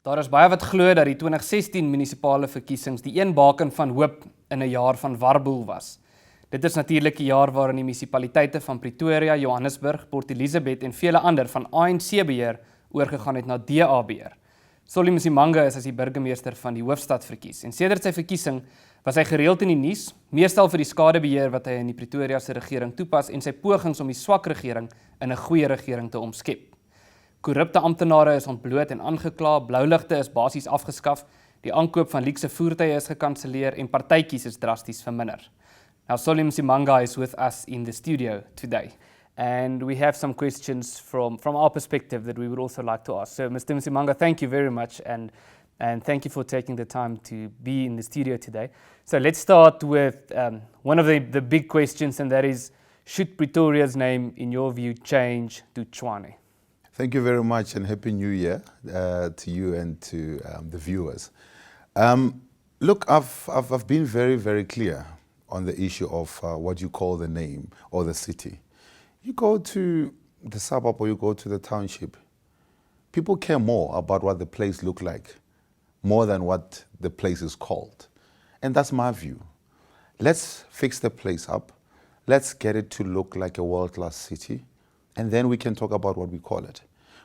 Daar is baie wat glo dat die 2016 munisipale verkiesings die een baken van hoop in 'n jaar van warboel was. Dit is natuurlik die jaar waarin die munisipaliteite van Pretoria, Johannesburg, Port Elizabeth en vele ander van ANC-beheer oorgegaan het na DA-beheer. Msimanga is as die burgemeester van die hoofstad verkies en sedert sy verkiesing was hy gereeld in die nuus, meestal vir die skadebeheer wat hy in die Pretoria se regering toepas en sy pogings om die swak regering in 'n goeie regering te omskep. Korrupte amptenare is ontbloot en aangekla, blouligte is basies afgeskaf, die aankoop van luukse voertuie is gekanselleer en partytjies is drasties verminder. Now, Msimanga is with us in the studio today, and we have some questions from our perspective that we would also like to ask. So, Mr. Msimanga, thank you very much, and thank you for taking the time to be in the studio today. So let's start with one of the big questions, and that is, should Pretoria's name, in your view, change to Tshwane? Thank you very much, and Happy New Year to you and to the viewers. Look, I've been very, very clear on the issue of what you call the name or the city. You go to the suburb or you go to the township, people care more about what the place looks like, more than what the place is called. And that's my view. Let's fix the place up. Let's get it to look like a world-class city. And then we can talk about what we call it.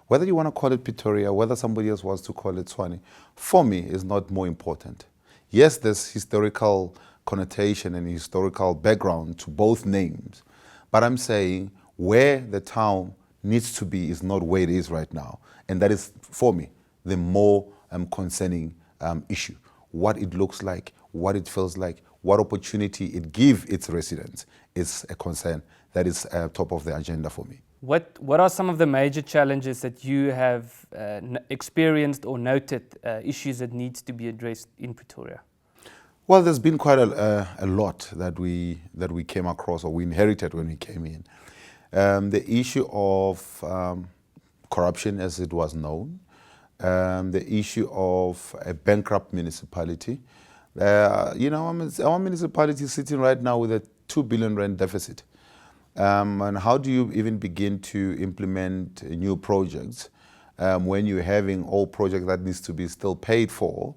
Whether you want to call it Pretoria, whether somebody else wants to call it Tshwane, for me is not more important. Yes, there's historical connotation and historical background to both names, but I'm saying where the town needs to be is not where it is right now. And that is, for me, the more concerning issue. What it looks like, what it feels like, what opportunity it gives its residents is a concern that is top of the agenda for me. What are some of the major challenges that you have experienced or noted, issues that need to be addressed in Pretoria? Well, there's been quite a lot that we came across or we inherited when we came in. The issue of corruption, as it was known, the issue of a bankrupt municipality. Our municipality is sitting right now with a 2 billion rand deficit. And how do you even begin to implement new projects when you're having all projects that needs to be still paid for,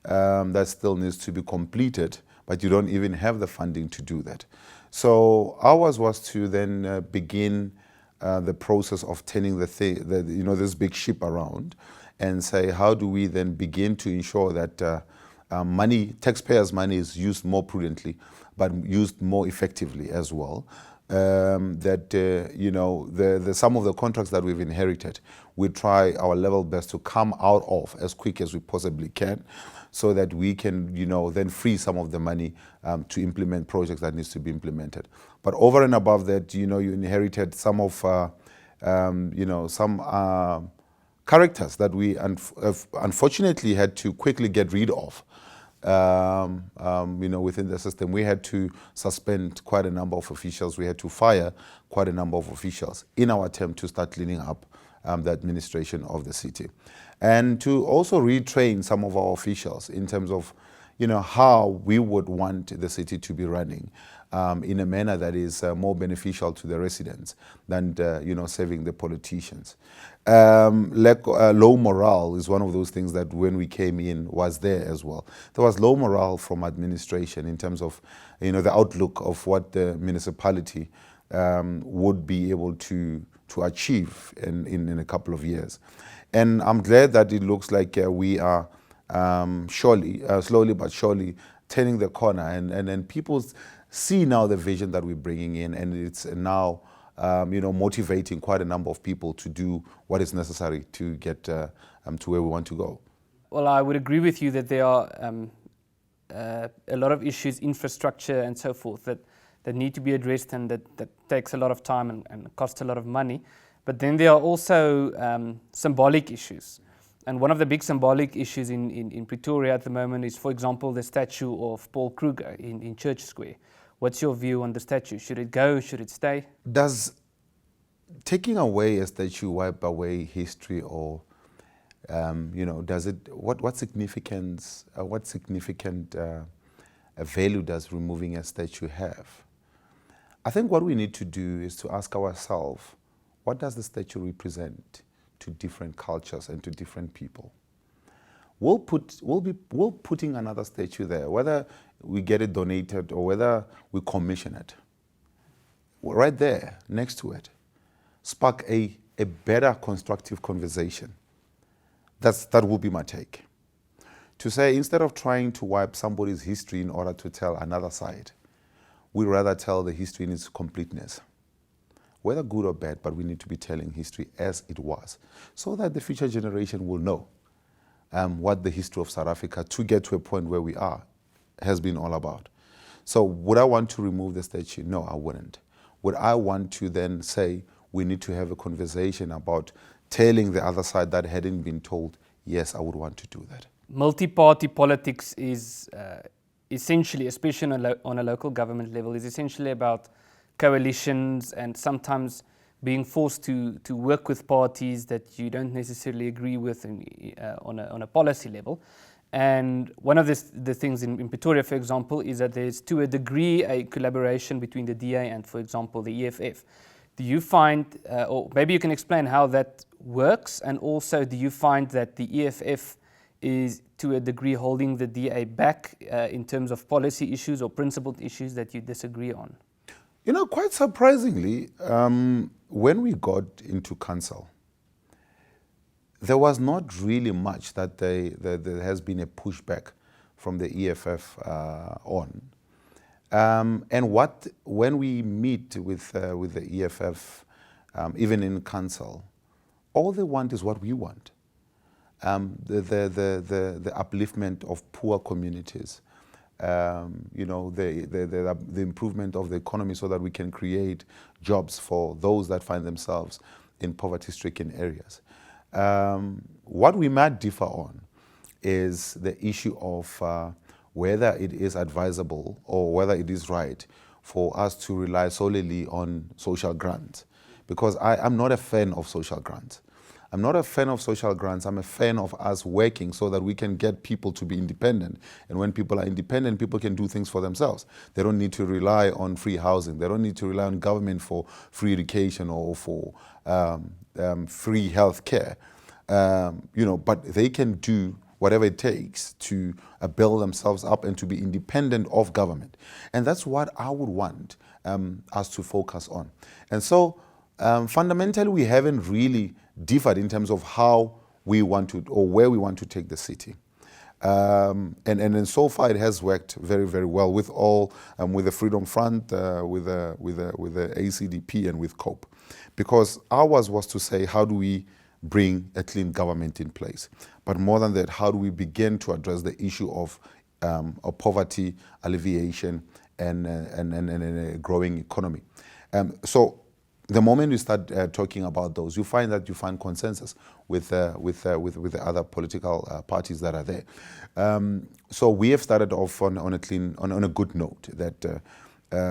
that still needs to be completed, but you don't even have the funding to do that? So ours was to then begin the process of turning this big ship around and say, how do we then begin to ensure that taxpayers' money is used more prudently, but used more effectively as well? Some of the contracts that we've inherited, we try our level best to come out of as quick as we possibly can, so that we can, then free some of the money to implement projects that needs to be implemented. But over and above that, you inherited some of, some characters that we unfortunately had to quickly get rid of. Within the system, we had to suspend quite a number of officials. We had to fire quite a number of officials in our attempt to start cleaning up the administration of the city. And to also retrain some of our officials in terms of, how we would want the city to be running in a manner that is more beneficial to the residents than, serving the politicians. Low morale is one of those things that when we came in was there as well. There was low morale from administration in terms of, the outlook of what the municipality would be able to achieve in a couple of years. And I'm glad that it looks like we are slowly but surely turning the corner, and people see now the vision that we're bringing in, and it's now motivating quite a number of people to do what is necessary to get to where we want to go. Well, I would agree with you that there are a lot of issues, infrastructure and so forth, that need to be addressed, and that takes a lot of time and costs a lot of money. But then there are also symbolic issues. And one of the big symbolic issues in Pretoria at the moment is, for example, the statue of Paul Kruger in Church Square. What's your view on the statue? Should it go? Should it stay? Does taking away a statue wipe away history, or does it? What significance? What significant value does removing a statue have? I think what we need to do is to ask ourselves, what does the statue represent to different cultures and to different people? we'll putting another statue there, whether we get it donated or whether we commission it. Right there, next to it, spark a better constructive conversation. That will be my take. To say, instead of trying to wipe somebody's history in order to tell another side, we'd rather tell the history in its completeness. Whether good or bad, but we need to be telling history as it was, so that the future generation will know what the history of South Africa, to get to a point where we are, has been all about. So would I want to remove the statue? No, I wouldn't. Would I want to then say we need to have a conversation about telling the other side that hadn't been told? Yes, I would want to do that. Multi-party politics is essentially, especially on a local government level, is essentially about coalitions and sometimes being forced to work with parties that you don't necessarily agree with on a policy level. And one of the things in Pretoria, for example, is that there's to a degree a collaboration between the DA and, for example, the EFF. Do you find, or maybe you can explain how that works, and also do you find that the EFF is to a degree holding the DA back in terms of policy issues or principled issues that you disagree on? You know, quite surprisingly, when we got into council, there was not really much that there has been a pushback from the EFF on. And when we meet with the EFF, even in council, all they want is what we want. The upliftment of poor communities, you know, the improvement of the economy so that we can create jobs for those that find themselves in poverty-stricken areas. What we might differ on is the issue of whether it is advisable or whether it is right for us to rely solely on social grants. Because I'm not a fan of social grants. I'm not a fan of social grants. I'm a fan of us working so that we can get people to be independent. And when people are independent, people can do things for themselves. They don't need to rely on free housing. They don't need to rely on government for free education or for free health care. You know, but they can do whatever it takes to build themselves up and to be independent of government. And that's what I would want us to focus on. And so fundamentally, we haven't really differed in terms of how we want to, or where we want to take the city. And so far it has worked very, very well with all, with the Freedom Front, with the ACDP and with COPE. Because ours was to say, how do we bring a clean government in place? But more than that, how do we begin to address the issue of poverty alleviation and a growing economy? So the moment we start talking about those, you find consensus with the other political parties that are there. So we have started off on a good note, that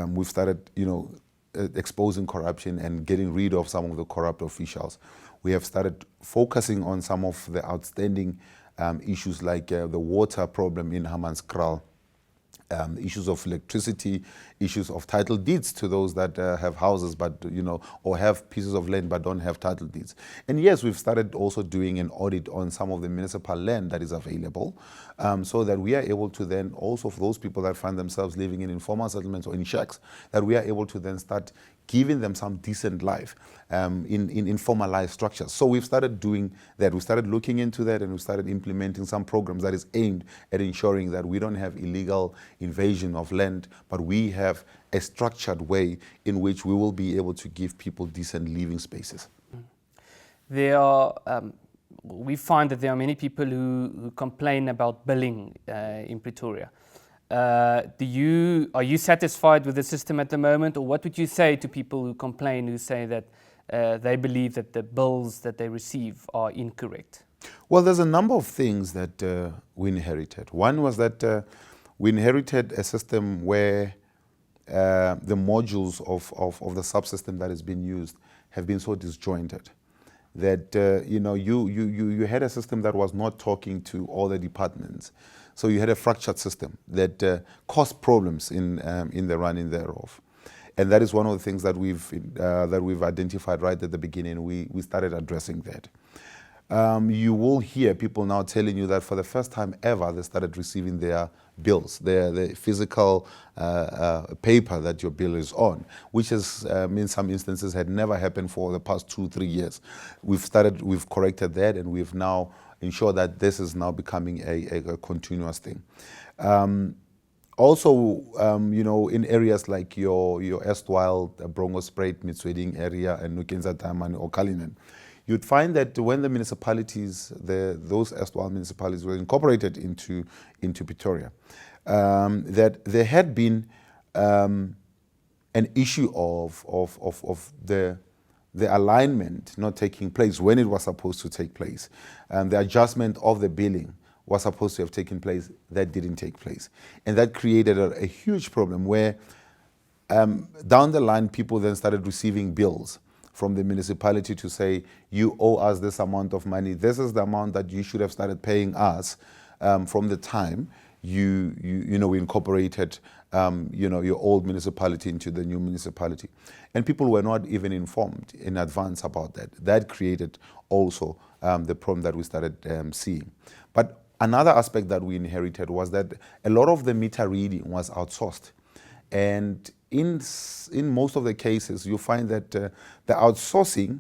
we've started, you know, exposing corruption and getting rid of some of the corrupt officials. We have started focusing on some of the outstanding issues like the water problem in Hammanskraal, issues of electricity, issues of title deeds to those that have houses but, you know, or have pieces of land but don't have title deeds. And yes, we've started also doing an audit on some of the municipal land that is available, so that we are able to then also, for those people that find themselves living in informal settlements or in shacks, that we are able to then start giving them some decent life in formalized structures. So we've started doing that. We started looking into that, and we started implementing some programs that is aimed at ensuring that we don't have illegal invasion of land, but we have a structured way in which we will be able to give people decent living spaces. There are, we find that there are many people who complain about billing in Pretoria. Are you satisfied with the system at the moment, or what would you say to people who complain, who say that they believe that the bills that they receive are incorrect? Well, there's a number of things that we inherited. One was that we inherited a system where the modules of the subsystem that has been used have been so disjointed that you had a system that was not talking to all the departments. So you had a fractured system that caused problems in the running thereof. And that is one of the things that we've identified right at the beginning. We started addressing that. you will hear people now telling you that for the first time ever, they started receiving their bills, the physical paper that your bill is on, which has, in some instances, had never happened for the past 2-3 years. We've corrected that, and we've now ensured that this is now becoming a continuous thing. Also, in areas like your erstwhile Brongo-Spruit, Mitsweding area, and Nukenza Taimane or Kalinin, you'd find that when the municipalities, those erstwhile municipalities were incorporated into Pretoria, that there had been an issue of the alignment not taking place when it was supposed to take place. The adjustment of the billing was supposed to have taken place, that didn't take place. And that created a huge problem where down the line, people then started receiving bills from the municipality to say, you owe us this amount of money. This is the amount that you should have started paying us from the time you incorporated your old municipality into the new municipality. And people were not even informed in advance about that. That created also the problem that we started seeing. But another aspect that we inherited was that a lot of the meter reading was outsourced. And in most of the cases, you find that the outsourcing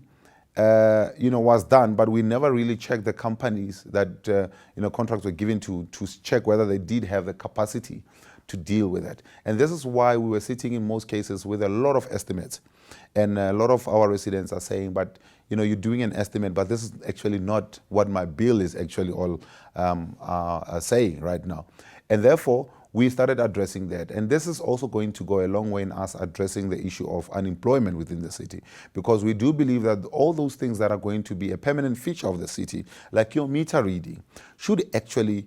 was done, but we never really checked the companies that contracts were given to check whether they did have the capacity to deal with it. And this is why we were sitting in most cases with a lot of estimates. And a lot of our residents are saying, but you're doing an estimate, but this is actually not what my bill is actually all saying right now. And therefore, we started addressing that. And this is also going to go a long way in us addressing the issue of unemployment within the city, because we do believe that all those things that are going to be a permanent feature of the city, like your meter reading, should actually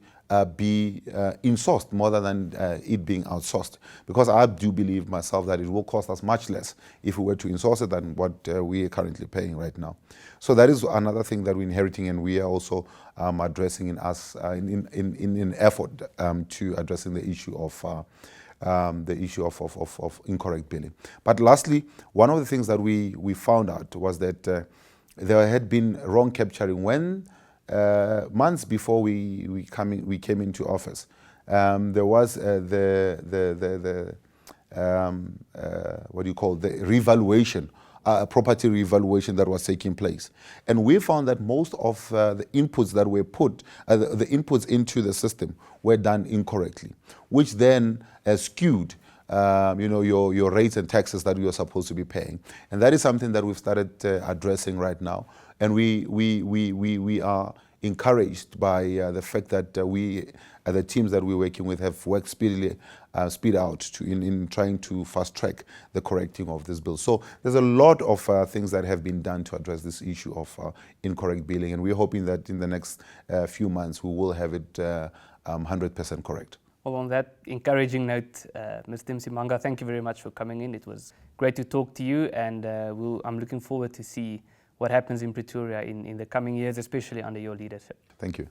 be insourced more than it being outsourced. Because I do believe myself that it will cost us much less if we were to insource it than what we are currently paying right now. So that is another thing that we're inheriting, and we are also addressing in an effort to addressing the issue of incorrect billing. But lastly, one of the things that we found out was that there had been wrong capturing when months before we came into office. There was the revaluation, property revaluation that was taking place, and we found that most of the inputs that were put, the inputs into the system, were done incorrectly, which then skewed your rates and taxes that you are supposed to be paying. And that is something that we've started addressing right now. And we are encouraged by the fact that the teams that we're working with have worked speed out in trying to fast track the correcting of this bill. So there's a lot of things that have been done to address this issue of incorrect billing, and we're hoping that in the next few months we will have it 100% correct. Well, on that encouraging note, Mr. Msimanga, thank you very much for coming in. It was great to talk to you, and I'm looking forward to see what happens in Pretoria in the coming years, especially under your leadership. Thank you.